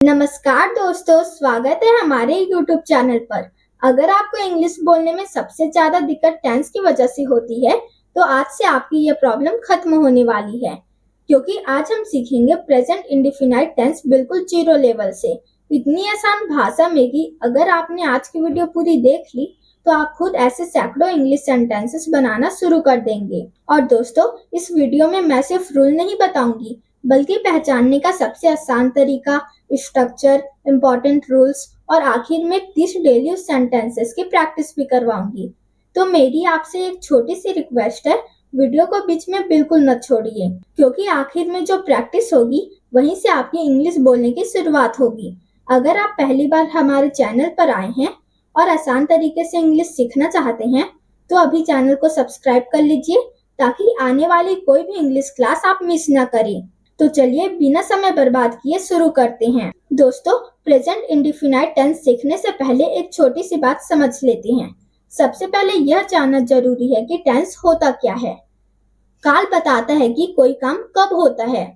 नमस्कार दोस्तों, स्वागत है हमारे YouTube चैनल पर। अगर आपको इंग्लिश बोलने में सबसे ज्यादा दिक्कत टेंस की वजह से होती है, तो आज से आपकी ये प्रॉब्लम खत्म होने वाली है, क्योंकि आज हम सीखेंगे प्रेजेंट इंडेफिनाइट टेंस बिल्कुल जीरो लेवल से, इतनी आसान भाषा में कि अगर आपने आज की वीडियो पूरी देख ली तो आप खुद ऐसे सैकड़ों इंग्लिश सेंटेंसेस बनाना शुरू कर देंगे। और दोस्तों, इस वीडियो में मैं सिर्फ रूल नहीं बताऊंगी, बल्कि पहचानने का सबसे आसान तरीका, स्ट्रक्चर, इम्पोर्टेंट रूल्स और आखिर में 30 डेली यूज सेंटेंसेस की प्रैक्टिस भी करवाऊंगी। तो मेरी आपसे एक छोटी सी रिक्वेस्ट है, वीडियो को बीच में बिल्कुल न छोड़िए, क्योंकि आखिर में जो प्रैक्टिस होगी वहीं से आपकी इंग्लिश बोलने की शुरुआत होगी। अगर आप पहली बार हमारे चैनल पर आए हैं और आसान तरीके से इंग्लिश सीखना चाहते हैं, तो अभी चैनल को सब्सक्राइब कर लीजिए ताकि आने वाली कोई भी इंग्लिश क्लास आप मिस ना करें। तो चलिए बिना समय बर्बाद किए शुरू करते हैं। दोस्तों, प्रेजेंट इंडेफिनाइट टेंस सीखने से पहले एक छोटी सी बात समझ लेते हैं। सबसे पहले यह जानना जरूरी है कि टेंस होता क्या है। काल बताता है कि कोई काम कब होता है।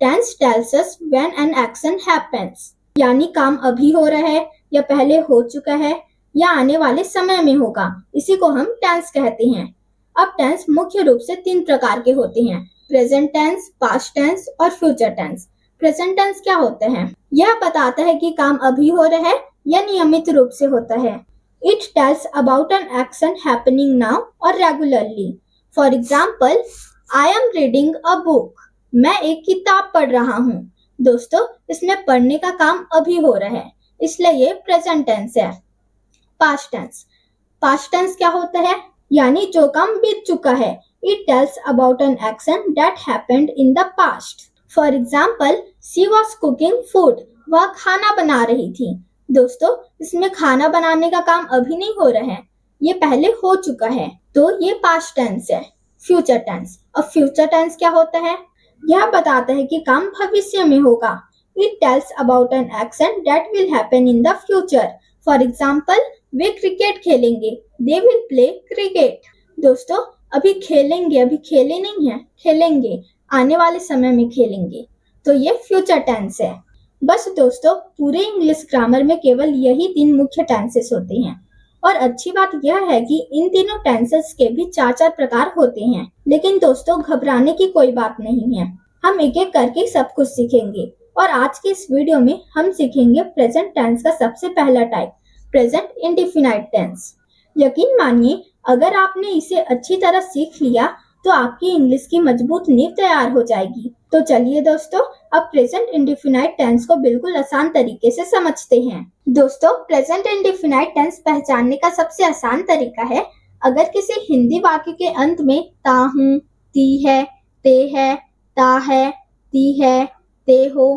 Tense tells us when an action happens, यानी काम अभी हो रहा है या पहले हो चुका है या आने वाले समय में होगा। इसी को हम टेंस कहते हैं। अब टेंस मुख्य रूप से 3 प्रकार के होते हैं: प्रेजेंट टेंस, पास्ट टेंस और फ्यूचर टेंस। प्रेजेंट टेंस क्या होता है? यह बताता है कि काम अभी हो रहा है या नियमित रूप से होता है। It tells about an action happening now और regularly. For example, I am reading a book. मैं एक किताब पढ़ रहा हूँ। दोस्तों, इसमें पढ़ने का काम अभी हो रहा है, इसलिए ये प्रेजेंट टेंस है। Past tense. पास्ट टेंस क्या होता है? यानी जो काम बीत चुका है। It tells about an action that happened in the past. For example, she was cooking food. वह खाना बना रही थी। दोस्तों, इसमें खाना बनाने का काम अभी नहीं हो रहा है, ये पहले हो चुका है, तो ये पास्ट टेंस है। Future tense. अब फ्यूचर टेंस क्या होता है? यह बताता है कि काम भविष्य में होगा। It tells about an action that will happen in the future. For example, way cricket खेलेंगे। They will play cricket. दोस्तों, अभी खेलेंगे, अभी खेले नहीं है, खेलेंगे, आने वाले समय में खेलेंगे, तो ये फ्यूचर टेंस है। बस दोस्तों, पूरे इंग्लिश ग्रामर में केवल यही 3 मुख्य टेंसेस होते हैं। और अच्छी बात यह है कि इन तीनों टेंसेस के भी 4-4 प्रकार होते हैं। लेकिन दोस्तों, घबराने की कोई बात नहीं है, हम एक एक करके सब कुछ सीखेंगे। और आज के इस वीडियो में हम सीखेंगे प्रेजेंट टेंस का सबसे पहला टाइप, प्रेजेंट इंडेफिनाइट टेंस। यकीन मानिए, अगर आपने इसे अच्छी तरह सीख लिया तो आपकी इंग्लिश की मजबूत नींव तैयार हो जाएगी। तो चलिए दोस्तों, अब प्रेजेंट इंडेफिनाइट टेंस को बिल्कुल आसान तरीके से समझते हैं। दोस्तों, प्रेजेंट इंडेफिनाइट टेंस पहचानने का सबसे आसान तरीका है, अगर किसी हिंदी वाक्य के अंत में ता हूँ, ती है, ते है, ता है, ती है, ते हो,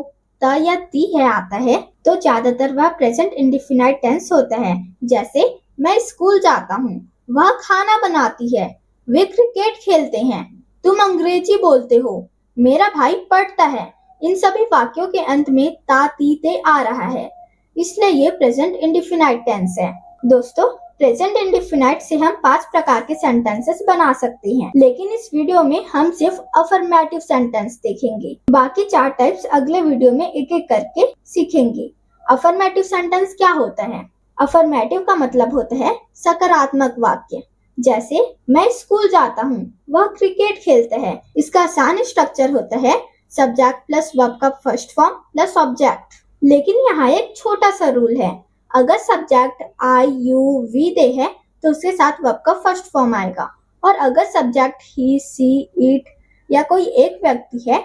ता या ती है आता है, तो ज्यादातर वह प्रेजेंट इंडेफिनाइट टेंस होता है। जैसे, मैं स्कूल जाता हूँ, वह खाना बनाती है, वे क्रिकेट खेलते हैं, तुम अंग्रेजी बोलते हो, मेरा भाई पढ़ता है। इन सभी वाक्यों के अंत में ता, ती, ते आ रहा है, इसलिए ये प्रेजेंट इंडेफिनाइट टेंस है। दोस्तों, प्रेजेंट इंडेफिनाइट से हम 5 प्रकार के सेंटेंसेस बना सकते हैं, लेकिन इस वीडियो में हम सिर्फ अफर्मेटिव सेंटेंस देखेंगे। बाकी 4 टाइप्स अगले वीडियो में एक एक करके सीखेंगे। अफर्मेटिव सेंटेंस क्या होता है? अफर्मेटिव का मतलब होता है सकारात्मक वाक्य। जैसे, मैं स्कूल जाता हूँ, वह क्रिकेट खेलता है। इसका आसान स्ट्रक्चर होता है सब्जेक्ट प्लस वर्ब का फर्स्ट फॉर्म प्लस ऑब्जेक्ट। लेकिन यहाँ एक छोटा सा रूल है, अगर सब्जेक्ट आई, यू, वी दे है तो उसके साथ वर्ब का फर्स्ट फॉर्म आएगा, और अगर सब्जेक्ट ही, सी, इट या कोई एक व्यक्ति है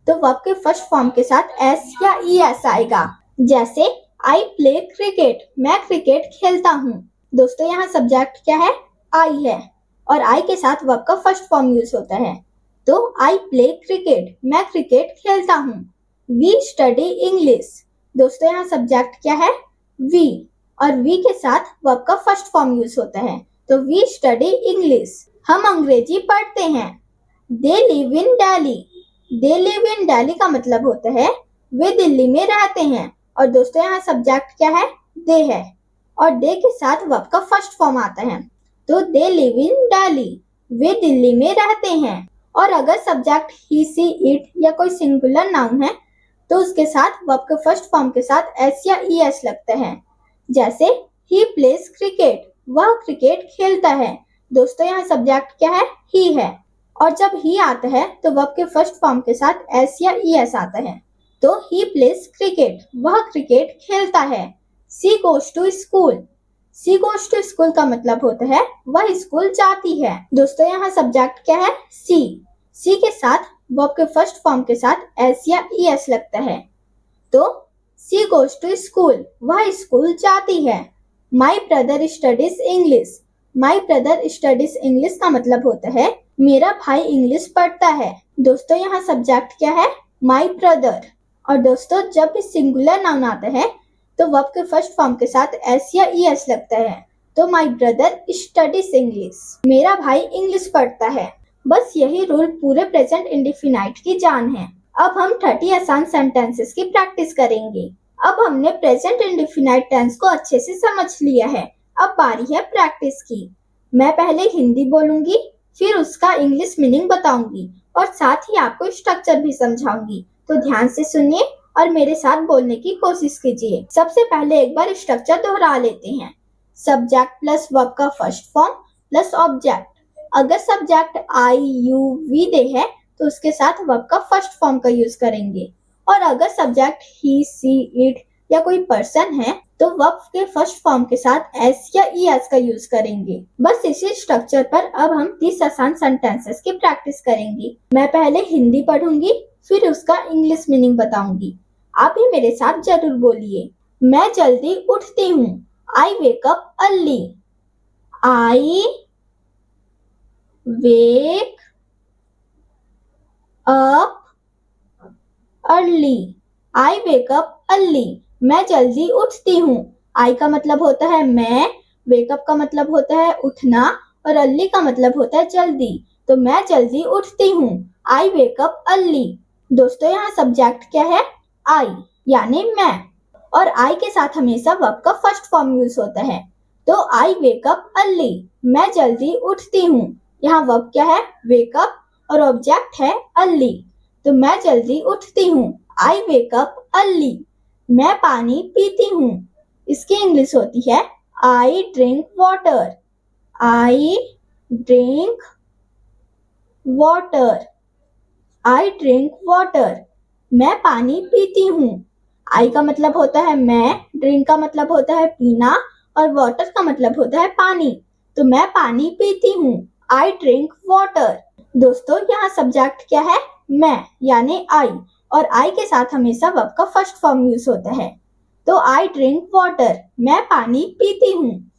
तो वर्ब के फर्स्ट फॉर्म के साथ एस या ई एस आएगा। जैसे, आई प्ले क्रिकेट, मैं क्रिकेट खेलता हूँ। दोस्तों, यहाँ सब्जेक्ट क्या है? आई है, और आई के साथ वर्ब का फर्स्ट फॉर्म यूज होता है, तो आई प्ले क्रिकेट, मैं क्रिकेट खेलता हूँ। We study English. दोस्तों, यहाँ सब्जेक्ट क्या है? वी, और वी के साथ वर्ब का फर्स्ट फॉर्म यूज होता है, तो वी स्टडी इंग्लिश। हम अंग्रेजी पढ़ते हैं। दे live in Delhi. They live in Delhi का मतलब होता है वे दिल्ली में रहते हैं। और दोस्तों, यहाँ सब्जेक्ट क्या है? दे है, और दे के साथ वर्ब का फर्स्ट फॉर्म आता है, तो दे लिव इन दिल्ली, वे दिल्ली में रहते हैं। और अगर सब्जेक्ट ही, सी, इट या कोई सिंगुलर नाउन है तो उसके साथ वर्ब के फर्स्ट फॉर्म के साथ एस या ई एस लगता है। जैसे ही प्लेज क्रिकेट, वह क्रिकेट खेलता है। दोस्तों यहाँ सब्जेक्ट क्या है? ही है। और जब ही आता है तो वर्ब के फर्स्ट फॉर्म के साथ एस या ई एस आता है। तो ही प्लेज क्रिकेट, वह क्रिकेट खेलता है। She goes to school, she goes to school का मतलब होता है वह स्कूल जाती है। दोस्तों यहाँ सब्जेक्ट क्या है? सी। सी के साथ वर्ब के फर्स्ट फॉर्म के साथ एस या ई एस लगता है। तो सी गोज टू स्कूल, वह स्कूल जाती है। My brother studies English, my brother studies English का मतलब होता है मेरा भाई इंग्लिश पढ़ता है। दोस्तों यहाँ सब्जेक्ट क्या है? My brother. और दोस्तों जब भी सिंगुलर नाउन आता है तो वर्ब के फर्स्ट फॉर्म के साथ एस या ई एस लगता है। तो माई ब्रदर स्टडीज इंग्लिश, मेरा भाई इंग्लिश पढ़ता है। बस यही रूल पूरे प्रेजेंट इंडेफिनाइट की जान है। अब हम 30 आसान सेंटेंसेस की प्रैक्टिस करेंगे। अब हमने प्रेजेंट इंडेफिनाइट टेंस को अच्छे से समझ लिया है। अब बारी है प्रैक्टिस की। मैं पहले हिंदी बोलूंगी, फिर उसका इंग्लिश मीनिंग बताऊंगी और साथ ही आपको स्ट्रक्चर भी समझाऊंगी। तो ध्यान से सुनिए और मेरे साथ बोलने की कोशिश कीजिए। सबसे पहले एक बार स्ट्रक्चर दोहरा लेते हैं। सब्जेक्ट प्लस वर्ब का फर्स्ट फॉर्म प्लस ऑब्जेक्ट। अगर सब्जेक्ट आई यू वी दे है तो उसके साथ वर्ब का फर्स्ट फॉर्म का यूज करेंगे। और अगर सब्जेक्ट ही सी इट या कोई पर्सन है तो वर्ब के फर्स्ट फॉर्म के साथ एस या ई एस का यूज करेंगे। बस इसी स्ट्रक्चर पर अब हम 30 आसान सेंटेंसेस की प्रैक्टिस करेंगे। मैं पहले हिंदी पढ़ूंगी, फिर उसका इंग्लिश मीनिंग बताऊंगी। आप भी मेरे साथ जरूर बोलिए। मैं जल्दी उठती हूँ, आई वेक अप अर्ली। आई वेक अप अर्ली, आई वेक अप अर्ली। मैं जल्दी उठती हूँ। आई का मतलब होता है मैं, वेकअप का मतलब होता है उठना और अर्ली का मतलब होता है जल्दी। तो मैं जल्दी उठती हूँ, आई वेक अप अर्ली। दोस्तों यहाँ सब्जेक्ट क्या है? आई यानी मैं। और आई के साथ हमेशा वर्ब का फर्स्ट फॉर्म यूज होता है। तो आई वेक अप अर्ली, मैं जल्दी उठती हूँ। यहाँ वर्ब क्या है? वेक अप और ऑब्जेक्ट है अर्ली। तो मैं जल्दी उठती हूँ, आई वेक अप अर्ली। मैं पानी पीती हूँ, इसकी इंग्लिश होती है I drink water. I drink water, I drink water. मैं पानी पीती हूँ। आई का मतलब होता है मैं, ड्रिंक का मतलब होता है पीना और वाटर का मतलब होता है पानी। तो मैं पानी पीती हूँ, आई ड्रिंक वाटर। दोस्तों यहाँ सब्जेक्ट क्या है? मैं यानी आई। और आई के साथ हमेशा वर्ब का फर्स्ट फॉर्म यूज होता है। तो आई ड्रिंक वाटर, मैं पानी पीती हूँ।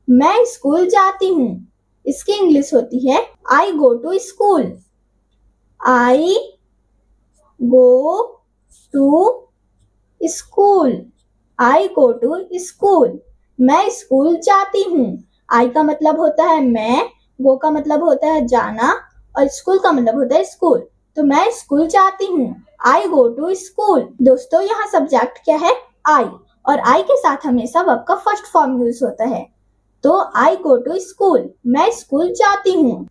मैं स्कूल जाती हूँ, इसकी इंग्लिश होती है I go to school. I go to school, I go to school. मैं स्कूल जाती हूँ। आई का मतलब होता है मैं, गो का मतलब होता है जाना और स्कूल का मतलब होता है स्कूल। तो मैं स्कूल जाती हूँ, आई गो टू स्कूल। दोस्तों यहाँ सब्जेक्ट क्या है? आई। और आई के साथ हमेशा वर्ब का फर्स्ट फॉर्म यूज होता है। तो आई गो टू स्कूल, मैं स्कूल जाती हूँ।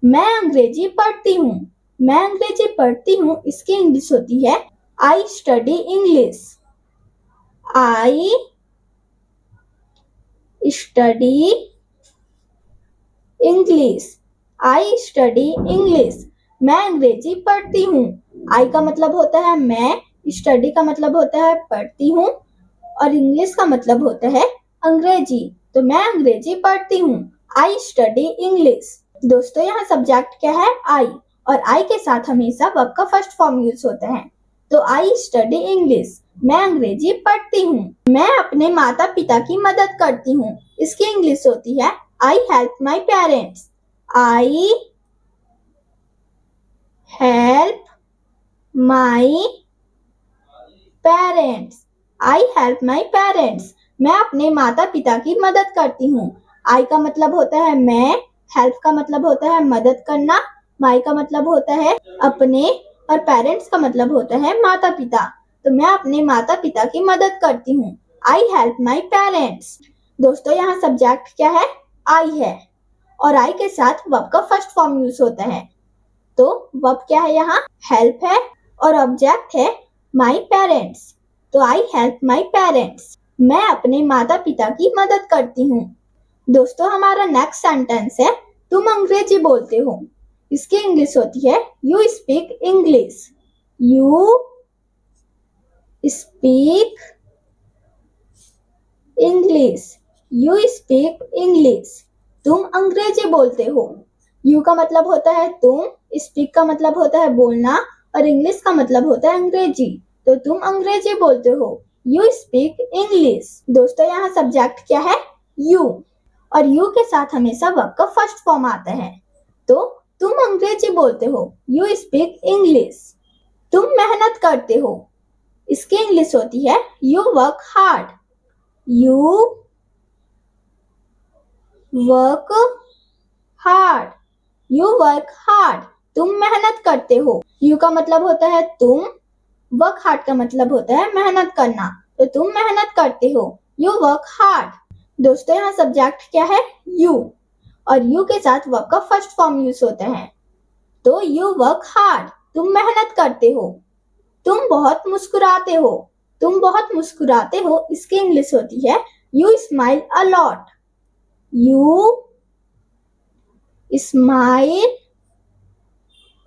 मैं अंग्रेजी पढ़ती हूँ, मैं अंग्रेजी पढ़ती हूँ, इसकी इंग्लिश होती है I study English. I study English, I study English. मैं अंग्रेजी पढ़ती हूँ। आई का मतलब होता है मैं, स्टडी का मतलब होता है पढ़ती हूँ और इंग्लिश का मतलब होता है अंग्रेजी। तो मैं अंग्रेजी पढ़ती हूँ, आई स्टडी इंग्लिश। दोस्तों यहाँ सब्जेक्ट क्या है? आई। और आई के साथ हमेशा वर्ब का फर्स्ट फॉर्म यूज होता है। तो आई स्टडी इंग्लिश, मैं अंग्रेजी पढ़ती हूँ। मैं अपने माता पिता की मदद करती हूँ, इसकी इंग्लिश होती है I help my parents. I help my parents, I help my parents. मैं अपने माता पिता की मदद करती हूँ। आई का मतलब होता है मैं, हेल्प का मतलब होता है मदद करना, माई का मतलब होता है अपने और पेरेंट्स का मतलब होता है माता पिता। तो मैं अपने माता पिता की मदद करती हूँ, आई हेल्प माई पेरेंट्स। दोस्तों यहाँ सब्जेक्ट क्या है? आई है और आई के साथ वर्ब का फर्स्ट फॉर्म यूज होता है। तो वर्ब क्या है? यहाँ हेल्प है और ऑब्जेक्ट है माई पेरेंट्स, तो आई हेल्प माई पेरेंट्स, मैं अपने माता पिता की मदद करती हूँ। दोस्तों हमारा नेक्स्ट सेंटेंस है तुम अंग्रेजी बोलते हो। इसकी इंग्लिश होती है you speak English. You speak English. You speak English, तुम अंग्रेजी बोलते हो। यू का मतलब होता है तुम, स्पीक का मतलब होता है बोलना और इंग्लिश का मतलब होता है अंग्रेजी, तो तुम अंग्रेजी बोलते हो। You speak English. दोस्तों यहाँ सब्जेक्ट क्या है? यू, और यू के साथ हमेशा वर्ब का फर्स्ट फॉर्म आता है, तो तुम अंग्रेजी बोलते हो। You speak English. तुम मेहनत करते हो। इसकी इंग्लिश होती है you work hard. You work hard. You work hard, तुम मेहनत करते हो। यू का मतलब होता है तुम, वर्क हार्ड का मतलब होता है मेहनत करना, तो तुम मेहनत करते हो। You work hard. दोस्तों यहाँ सब्जेक्ट क्या है? यू, और यू के साथ वर्ब का फर्स्ट फॉर्म यूज होता है, तो यू वर्क हार्ड, तुम मेहनत करते हो। तुम बहुत मुस्कुराते हो। तुम बहुत मुस्कुराते हो, इसकी इंग्लिश होती है you smile a lot. You smile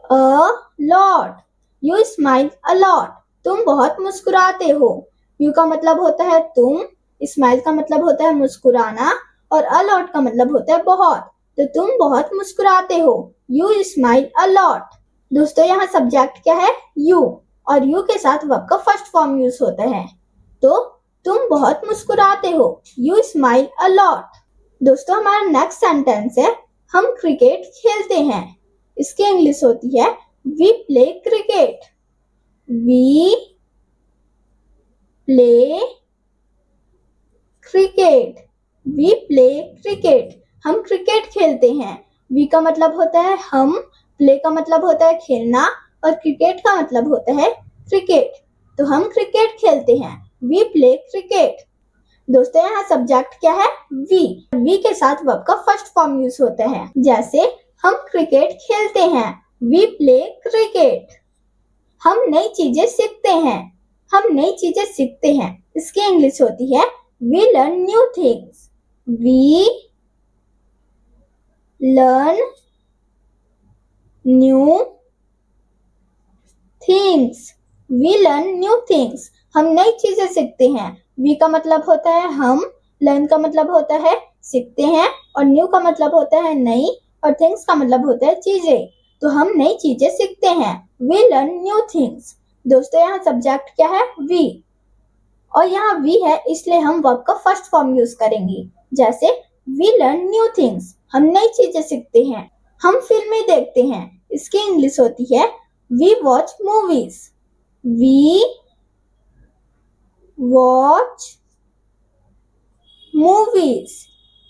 a lot. You smile a lot, तुम बहुत मुस्कुराते हो। यू का मतलब होता है तुम, स्माइल का मतलब होता है मुस्कुराना, और अ लॉट का मतलब होता है बहुत, तो तुम बहुत मुस्कुराते हो। You smile a lot. दोस्तों यहाँ सब्जेक्ट क्या है? यू, और यू के साथ वर्ब का फर्स्ट फॉर्म यूज होता है, तो तुम बहुत मुस्कुराते हो। You smile a lot. दोस्तों हमारा नेक्स्ट सेंटेंस है हम क्रिकेट खेलते हैं। इसकी इंग्लिश होती है we play cricket. We play cricket. We play cricket, हम क्रिकेट खेलते हैं। वी का मतलब होता है हम, प्ले का मतलब होता है खेलना, और क्रिकेट का मतलब होता है क्रिकेट, तो हम क्रिकेट खेलते हैं। We play cricket. दोस्तों यहाँ सब्जेक्ट क्या है? वी। वी के साथ वर्ब का फर्स्ट फॉर्म यूज होता है, जैसे हम क्रिकेट खेलते हैं। We play cricket. हम नई चीजें सीखते हैं। हम नई चीजें सीखते हैं, इसकी इंग्लिश होती है we learn new things. We learn new things. We learn new things, हम नई चीजें सीखते हैं। वी का मतलब होता है हम, लर्न का मतलब होता है सीखते हैं, और न्यू का मतलब होता है नई, और थिंग्स का मतलब होता है चीजें, तो हम नई चीजें सीखते हैं। We learn new things. दोस्तों यहाँ सब्जेक्ट क्या है? वी, और यहाँ वी है इसलिए हम वर्ब का फर्स्ट फॉर्म यूज करेंगे, जैसे वी लर्न न्यू थिंग्स, हम नई चीजें सीखते हैं। हम फिल्में देखते हैं। इसकी इंग्लिश होती है we watch movies. We watch movies.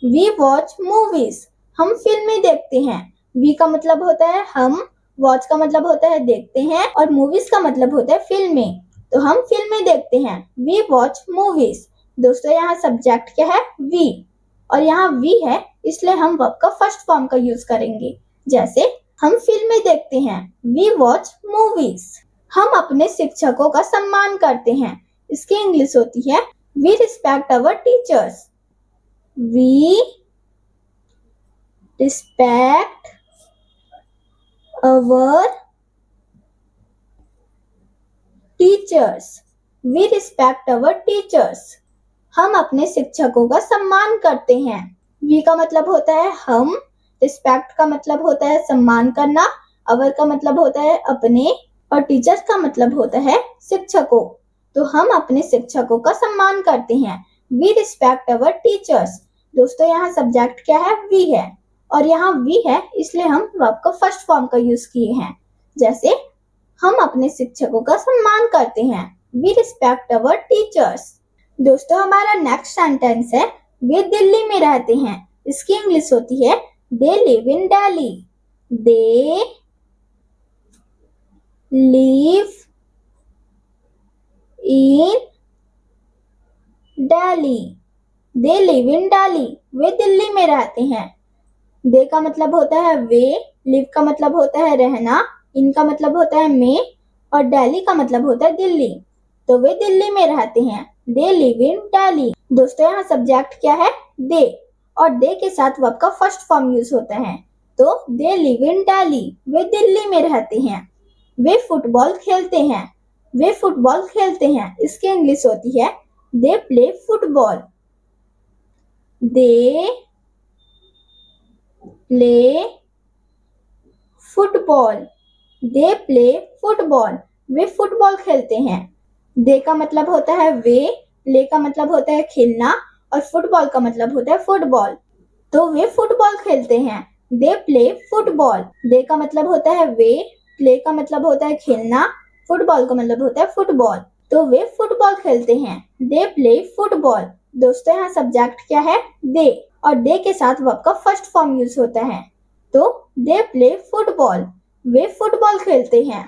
We watch movies, हम फिल्में देखते हैं। वी का मतलब होता है हम, वॉच का मतलब होता है देखते हैं, और मूवीज का मतलब होता है फिल्में, तो हम फिल्में देखते हैं। We watch movies. दोस्तों यहाँ सब्जेक्ट क्या है? वी, और यहाँ वी है इसलिए हम वर्ब का फर्स्ट फॉर्म का यूज करेंगे, जैसे हम फिल्में देखते हैं। We watch movies. हम अपने शिक्षकों का सम्मान करते हैं। इसकी इंग्लिश होती है we respect our teachers. We respect our teachers. We respect our teachers, हम अपने शिक्षकों का सम्मान करते हैं। वी का मतलब होता है हम, रिस्पेक्ट का मतलब होता है सम्मान करना, अवर का मतलब होता है अपने, और टीचर्स का मतलब होता है शिक्षकों, तो हम अपने शिक्षकों का सम्मान करते हैं। We respect our teachers. दोस्तों यहाँ सब्जेक्ट क्या है? वी है, और यहाँ वी है इसलिए हम वर्ब का फर्स्ट फॉर्म का यूज किए हैं, जैसे हम अपने शिक्षकों का सम्मान करते हैं। We respect our teachers. दोस्तों हमारा नेक्स्ट सेंटेंस है वे दिल्ली में रहते हैं। इसकी इंग्लिश होती है they live in Delhi. They live in Delhi. They live in Delhi, वे दिल्ली में रहते हैं। दे का मतलब होता है वे, लिव का मतलब होता है रहना, इन का मतलब होता है में, और दिल्ली का मतलब होता है दिल्ली, तो वे दिल्ली में रहते हैं। दे लिव इन दिल्ली। दोस्तों यहाँ सब्जेक्ट क्या है? दे, और दे के साथ वर्ब का फर्स्ट फॉर्म यूज होता है। तो दे लिव इन दिल्ली, वे दिल्ली में रहते हैं। वे फुटबॉल खेलते हैं। वे फुटबॉल खेलते हैं, इसकी इंग्लिश होती है they play football. They play football. They play football, way football खेलते हैं। दे का मतलब होता है वे, प्ले का मतलब होता है खेलना, और फुटबॉल का मतलब होता है फुटबॉल। तो वे फुटबॉल खेलते हैं। They play football. दे का मतलब होता है वे, प्ले का मतलब होता है खेलना, फुटबॉल का मतलब होता है फुटबॉल। तो वे फुटबॉल खेलते हैं। They play football. दोस्तों यहाँ सब्जेक्ट क्या है? दे, और दे के साथ वर्ब का फर्स्ट फॉर्म यूज होता है। तो they play football, way football खेलते हैं।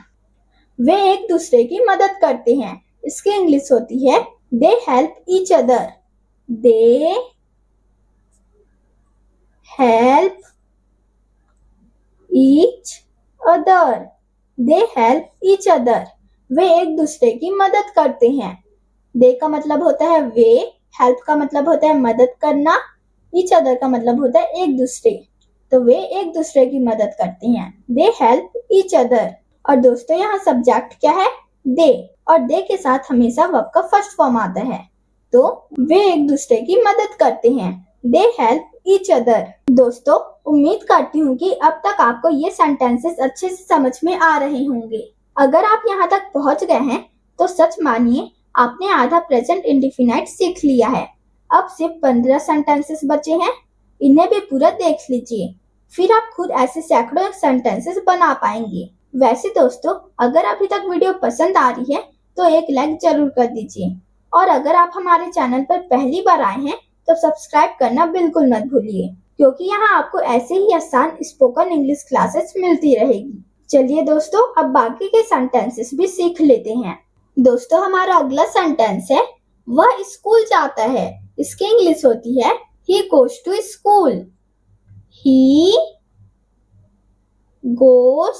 वे एक दूसरे की मदद करते हैं, इसकी इंग्लिश होती है they help each other. They help each other. They help each other, वे एक दूसरे की मदद करते हैं। दे का मतलब होता है वे, हेल्प का मतलब होता है मदद करना, ईच अदर का मतलब होता है एक दूसरे। तो वे एक दूसरे की मदद करते हैं। दे हेल्प ईच अदर। और दोस्तों यहाँ सब्जेक्ट क्या है? दे, और दे के साथ हमेशा वर्ब का फर्स्ट फॉर्म आता है। तो वे एक दूसरे की मदद करते हैं। दे हेल्प ईच अदर। दोस्तों उम्मीद करती हूँ कि अब तक आपको ये सेंटेंसेस अच्छे से समझ में आ रहे होंगे। अगर आप यहाँ तक पहुँच गए हैं तो सच मानिए आपने आधा प्रेजेंट इंडेफिनाइट सीख लिया है। अब सिर्फ 15 सेंटेंसेस बचे हैं, इन्हें भी पूरा देख लीजिए, फिर आप खुद ऐसे सैकड़ों सेंटेंसेस बना पाएंगे। वैसे दोस्तों अगर अभी तक वीडियो पसंद आ रही है तो एक लाइक जरूर कर दीजिए, और अगर आप हमारे चैनल पर पहली बार आए हैं तो सब्सक्राइब करना बिल्कुल मत भूलिए, क्योंकि यहाँ आपको ऐसे ही आसान स्पोकन इंग्लिश क्लासेस मिलती रहेगी। चलिए दोस्तों अब बाकी के सेंटेंसेस भी सीख लेते हैं। दोस्तों हमारा अगला सेंटेंस है वह स्कूल जाता है। इसकी इंग्लिश होती है he goes to school. He goes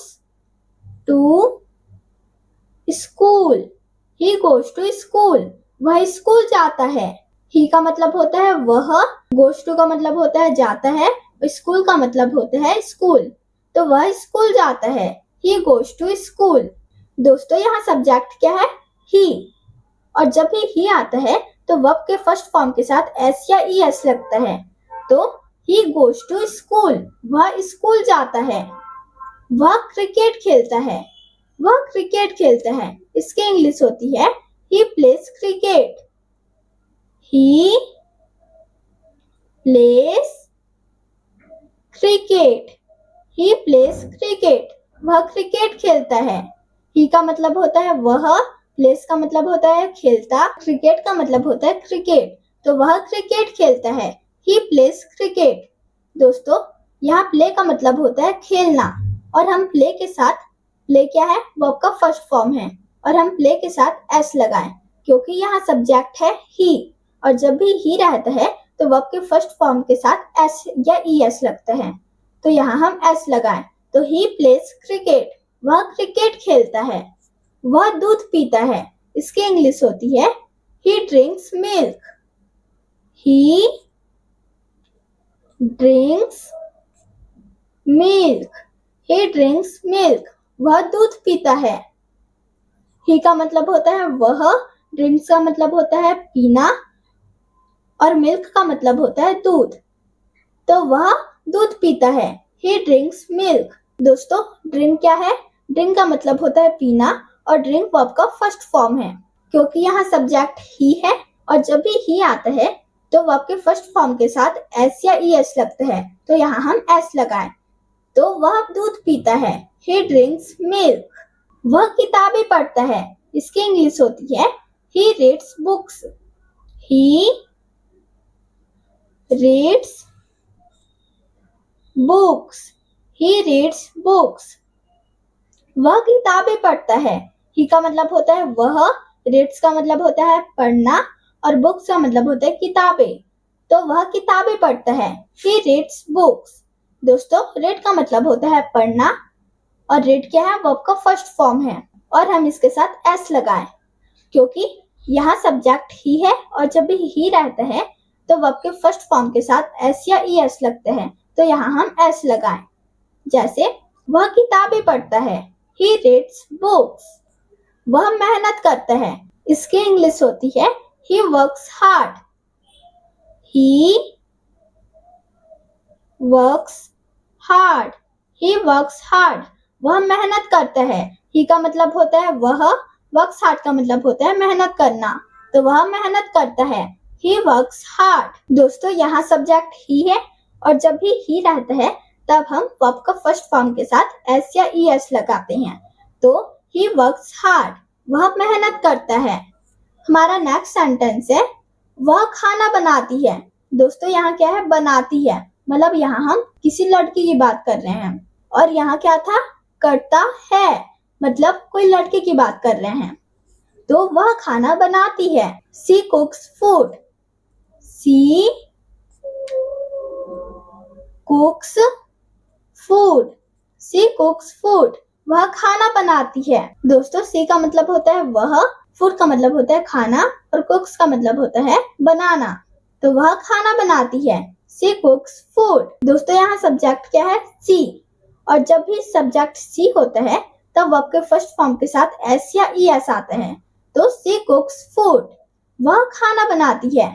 to school. He goes to school, वह स्कूल जाता है। ही का मतलब होता है वह, गोज टू का मतलब होता है जाता है, स्कूल का मतलब होता है स्कूल। तो वह स्कूल जाता है। He goes to school. दोस्तों यहाँ सब्जेक्ट क्या है? ही, और जब भी ही आता है तो वर्ब के फर्स्ट फॉर्म के साथ एस या ई एस लगता है। तो ही गोज टू स्कूल, वह स्कूल जाता है। वह क्रिकेट खेलता है। वह क्रिकेट खेलता है, इसकी इंग्लिश होती है ही प्लेस क्रिकेट। ही प्लेस क्रिकेट। ही प्लेस क्रिकेट, वह क्रिकेट खेलता है। ही का मतलब होता है वह, प्लेस का मतलब होता है खेलता, क्रिकेट का मतलब होता है क्रिकेट। तो वह क्रिकेट खेलता है। ही प्लेस क्रिकेट। दोस्तों यहाँ प्ले का मतलब होता है खेलना, और हम प्ले के साथ, प्ले क्या है? वर्ब का फर्स्ट फॉर्म है, और हम प्ले के साथ एस लगाएं, क्योंकि यहाँ सब्जेक्ट है ही, और जब भी ही रहता है तो वर्ब के फर्स्ट फॉर्म के साथ एस या ई एस लगता है। तो यहाँ हम एस लगाएं। तो ही प्लेस क्रिकेट, वह क्रिकेट खेलता है। वह दूध पीता है, इसकी इंग्लिश होती है ही ड्रिंक्स मिल्क। ही ड्रिंक्स मिल्क। ही ड्रिंक्स मिल्क, वह दूध पीता है। ही का मतलब होता है वह, ड्रिंक्स का मतलब होता है पीना, और मिल्क का मतलब होता है दूध। तो वह दूध पीता है। ही ड्रिंक्स मिल्क। दोस्तों ड्रिंक क्या है? ड्रिंक का मतलब होता है पीना, और ड्रिंक वर्ब का फर्स्ट फॉर्म है। क्योंकि यहाँ सब्जेक्ट ही है, और जब भी ही आता है तो वर्ब के फर्स्ट फॉर्म के साथ एस या ई एस लगता है। तो यहाँ हम एस लगाएं। तो वह दूध पीता है। ही ड्रिंक्स मिल्क। वह किताबें पढ़ता है, इसकी इंग्लिश होती है he reads books. He reads books. He reads books, वह किताबें पढ़ता है। ही का मतलब होता है वह, रीड्स का मतलब होता है पढ़ना, और बुक्स का मतलब होता है किताबें। तो वह किताबें पढ़ता है। He reads books. दोस्तों रीड का मतलब होता है पढ़ना, और रीड क्या है? वर्ब का फर्स्ट फॉर्म है, और हम इसके साथ एस लगाएं। क्योंकि यहाँ सब्जेक्ट ही है और जब भी ही रहता है तो वर्ब के फर्स्ट फॉर्म के साथ एस या ई एस लगते हैं, तो यहाँ हम एस लगाएं। जैसे वह किताबें पढ़ता है, he reads books। वह मेहनत करता है, इसकी इंग्लिश होती है he works hard। he works hard, he works hard। वह मेहनत करता है, he का मतलब होता है वह, works hard का मतलब होता है मेहनत करना, तो वह मेहनत करता है, he works hard। दोस्तों यहाँ सब्जेक्ट ही है और जब भी ही रहता है तब हम वर्ब का फर्स्ट फॉर्म के साथ एस या ई एस लगाते हैं, तो he works hard, वह मेहनत करता है। हमारा नेक्स्ट सेंटेंस है वह खाना बनाती है। दोस्तों यहाँ क्या है, बनाती है, मतलब यहाँ हम किसी लड़की की बात कर रहे हैं, और यहाँ क्या था, करता है, मतलब कोई लड़के की बात कर रहे हैं, तो वह खाना बनाती है। सी कुक्स फूड, सी कुक्स फूड, सी कुक्स फूड, वह खाना बनाती है। दोस्तों सी का मतलब होता है वह, फूड का मतलब होता है खाना, और कुक्स का मतलब होता है बनाना, तो वह खाना बनाती है, सी कुक्स फूड। दोस्तों यहाँ सब्जेक्ट क्या है, सी, और जब भी सब्जेक्ट सी होता है तब वर्ब के फर्स्ट फॉर्म के साथ एस या ई एस आता है, तो सी कुक्स फूड, वह खाना बनाती है।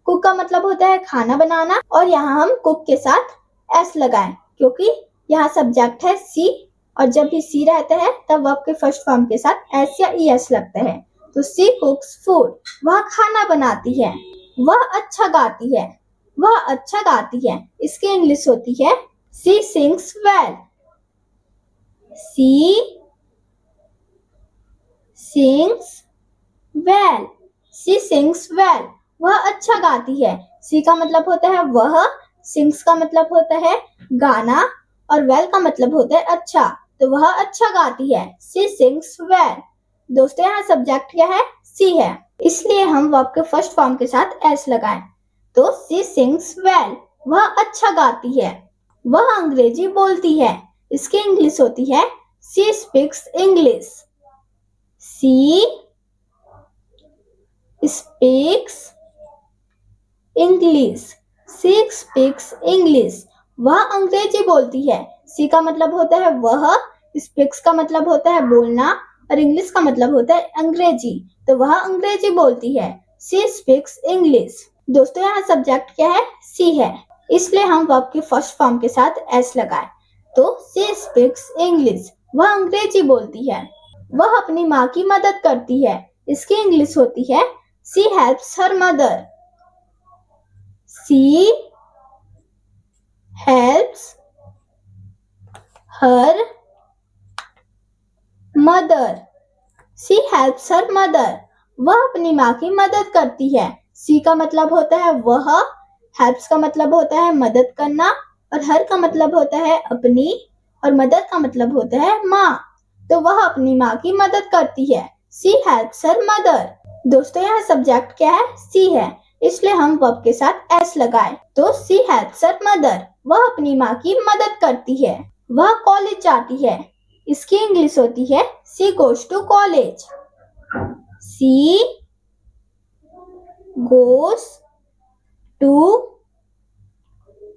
कुक का मतलब होता है खाना बनाना, और यहाँ हम कुक के साथ एस लगाएं क्योंकि यहाँ सब्जेक्ट है सी, और जब भी सी रहता है तब वर्ब के फर्स्ट फॉर्म के साथ एस या ई एस लगता है, तो सी कुक्स फूड, वह खाना बनाती है। वह अच्छा गाती है, वह अच्छा गाती है, इसकी इंग्लिश होती है सी सिंग्स वेल, सी सिंग्स वेल, सी सिंग्स वेल, वह अच्छा गाती है। सी का मतलब होता है वह, सिंग्स का मतलब होता है गाना, और वेल का मतलब होता है अच्छा, तो वह अच्छा गाती है, सी सिंग्स वेल। दोस्तों यहाँ सब्जेक्ट क्या है, सी है, इसलिए हम वर्ब के फर्स्ट फॉर्म के साथ एस लगाएं, तो सी सिंग्स वेल, वह अच्छा गाती है। वह अंग्रेजी बोलती है, इसकी इंग्लिश होती है she speaks English, she speaks English, she speaks English, वह अंग्रेजी बोलती है। सी का मतलब होता है वह, स्पीक्स का मतलब होता है बोलना, और इंग्लिश का मतलब होता है अंग्रेजी, तो वह अंग्रेजी बोलती है, सी स्पीक्स इंग्लिश। दोस्तों यहाँ सब्जेक्ट क्या है, सी है, इसलिए हम वर्ब के फर्स्ट फॉर्म के साथ एस लगाएं, तो सी स्पीक्स इंग्लिश, वह अंग्रेजी बोलती है। वह अपनी माँ की मदद करती है, इसकी इंग्लिश होती है she helps her mother, she helps her mother, she helps her mother, वह अपनी माँ की मदद करती है। सी का मतलब होता है वह, हेल्प्स का मतलब होता है मदद करना, और हर का मतलब होता है अपनी, और मदद का मतलब होता है माँ, तो वह अपनी माँ की मदद करती है, सी हेल्प्स हर मदर। दोस्तों यहाँ सब्जेक्ट क्या है, सी है, इसलिए हम वर्ब के साथ एस लगाएं, तो सी हेल्प्स हर मदर, वह अपनी माँ की मदद करती है। वह कॉलेज जाती है, इसकी इंग्लिश होती है she goes to college, she goes to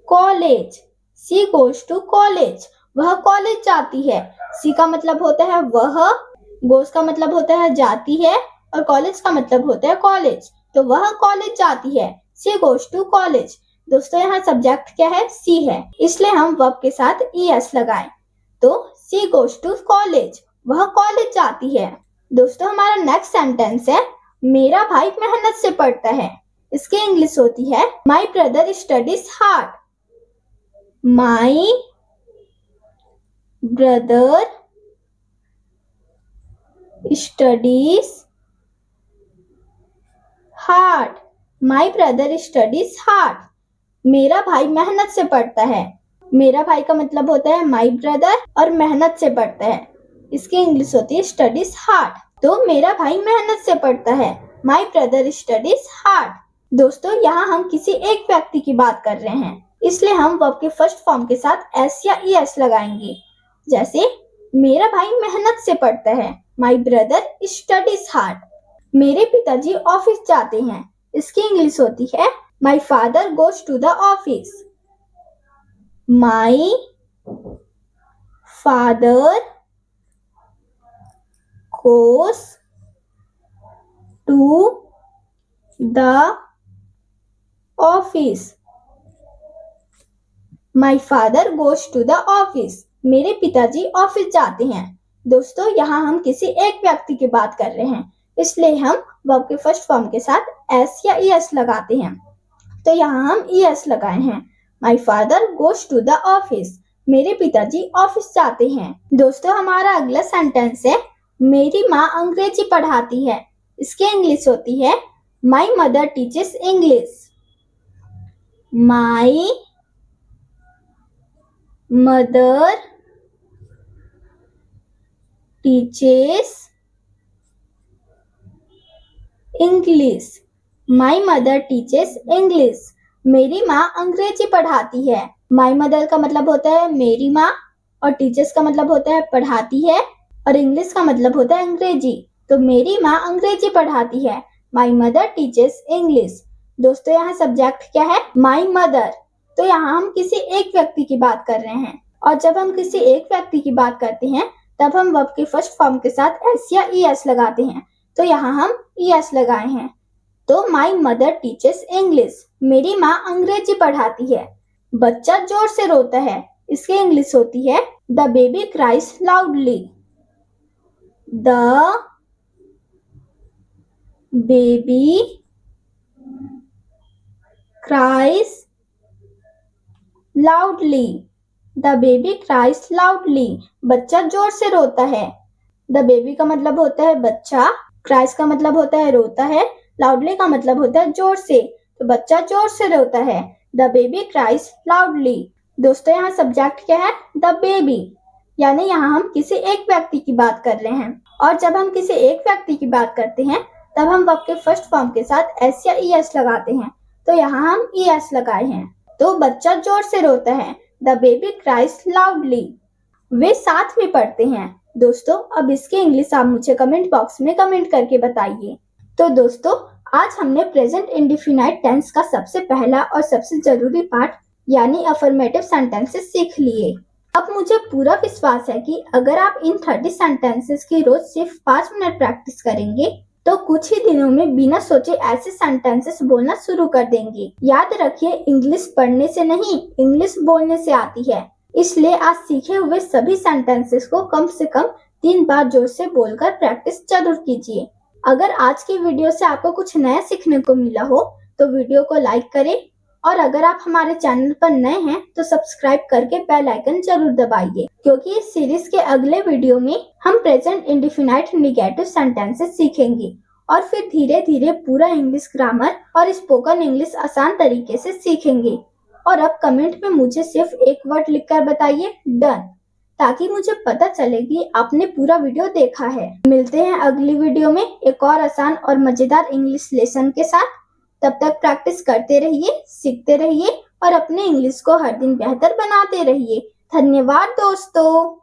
college, she goes to college, वह कॉलेज जाती है। सी का मतलब होता है वह, गोज का मतलब होता है जाती है, और कॉलेज का मतलब होता है कॉलेज, तो वह कॉलेज जाती है, सी गोज टू कॉलेज। दोस्तों यहाँ सब्जेक्ट क्या है, सी है, इसलिए हम वर्ब के साथ ई एस लगाएं, तो सी गोज टू कॉलेज, वह कॉलेज जाती है। दोस्तों हमारा नेक्स्ट सेंटेंस है मेरा भाई मेहनत से पढ़ता है, इसकी इंग्लिश होती है my brother studies hard, my brother studies hard, my brother studies hard, मेरा भाई मेहनत से पढ़ता है। मेरा भाई का मतलब होता है माई ब्रदर, और मेहनत से पढ़ता है, इसकी इंग्लिश होती है स्टडीज हार्ड, तो मेरा भाई मेहनत से पढ़ता है, माई ब्रदर स्टडीज हार्ड। दोस्तों यहाँ हम किसी एक व्यक्ति की बात कर रहे हैं, इसलिए हम वर्ब के फर्स्ट फॉर्म के साथ एस या ई एस लगाएंगे। जैसे मेरा भाई मेहनत से पढ़ता है, माई ब्रदर स्टडीज हार्ड, मेरे पिताजी ऑफिस जाते हैं। इसकी इंग्लिश होती है my father goes to the office. My father goes to the office. My father goes to the office. मेरे पिताजी ऑफिस जाते हैं। दोस्तों, यहाँ हम किसी एक व्यक्ति की बात कर रहे हैं, इसलिए हम वर्ब के फर्स्ट फॉर्म के साथ एस या ईएस लगाते हैं। तो यहाँ हम ईएस लगाए हैं। My father goes to the office. मेरे पिताजी ऑफिस जाते हैं। दोस्तों, हमारा अगला सेंटेंस है मेरी माँ अंग्रेजी पढ़ाती है। इसकी इंग्लिश होती है my mother teaches English. My mother teaches English. My mother teaches English. मेरी माँ अंग्रेजी पढ़ाती है। माई मदर का मतलब होता है मेरी माँ, और टीचर्स का मतलब होता है पढ़ाती है, और इंग्लिश का मतलब होता है अंग्रेजी। तो मेरी माँ अंग्रेजी पढ़ाती है। My mother teaches English. दोस्तों, यहाँ सब्जेक्ट क्या है? My mother. तो यहाँ हम किसी एक व्यक्ति की बात कर रहे हैं, और जब हम किसी एक व्यक्ति की बात करते हैं तब हम वर्ब के फर्स्ट फॉर्म के साथ एस या ईएस लगाते हैं। तो यहाँ हम ईएस लगाए हैं। तो माई मदर टीचेस इंग्लिश। मेरी माँ अंग्रेजी पढ़ाती है। बच्चा जोर से रोता है। इसकी इंग्लिश होती है the baby cries loudly. The baby cries loudly. The baby cries loudly. बच्चा जोर से रोता है। द बेबी का मतलब होता है बच्चा, क्राइज का मतलब होता है रोता है, लाउडली का मतलब होता है जोर से। तो बच्चा जोर से रोता है। The baby cries loudly. दोस्तों, यहाँ सब्जेक्ट क्या है? The baby. यानी यहाँ हम किसी एक व्यक्ति की बात कर रहे हैं, और जब हम किसी एक व्यक्ति की बात करते हैं तब हम वर्ब के फर्स्ट फॉर्म के साथ एस या ईएस लगाते हैं। तो यहाँ हम ईएस लगाए हैं। तो बच्चा जोर से रोता है। The baby cries loudly. वे साथ में पढ़ते हैं। दोस्तों, अब इसकी इंग्लिश आप मुझे कमेंट बॉक्स में कमेंट करके बताइए। तो दोस्तों, आज हमने प्रेजेंट इंडेफिनाइट टेंस का सबसे पहला और सबसे जरूरी पार्ट यानी अफर्मेटिव सेंटेंसेस सीख लिए। अब मुझे पूरा विश्वास है कि अगर आप इन 30 सेंटेंसेस की रोज सिर्फ 5 मिनट प्रैक्टिस करेंगे तो कुछ ही दिनों में बिना सोचे ऐसे सेंटेंसेस बोलना शुरू कर देंगे। याद रखिए, इंग्लिश पढ़ने से नहीं, इंग्लिश बोलने से आती है। इसलिए आज सीखे हुए सभी सेंटेंसेस को कम से कम 3 बार जोर से बोलकर प्रैक्टिस जरूर कीजिए। अगर आज की वीडियो से आपको कुछ नया सीखने को मिला हो तो वीडियो को लाइक करें, और अगर आप हमारे चैनल पर नए हैं तो सब्सक्राइब करके बेल आइकन जरूर दबाइए, क्योंकि इस सीरीज के अगले वीडियो में हम प्रेजेंट इंडेफिनाइट नेगेटिव सेंटेंसेस सीखेंगे, और फिर धीरे धीरे पूरा इंग्लिश ग्रामर और स्पोकन इंग्लिश आसान तरीके से सीखेंगे। और अब कमेंट में मुझे सिर्फ एक वर्ड लिखकर बताइए, डन, ताकि मुझे पता चले कि आपने पूरा वीडियो देखा है। मिलते हैं अगली वीडियो में एक और आसान और मजेदार इंग्लिश लेसन के साथ। तब तक प्रैक्टिस करते रहिए, सीखते रहिए और अपने इंग्लिश को हर दिन बेहतर बनाते रहिए। धन्यवाद दोस्तों।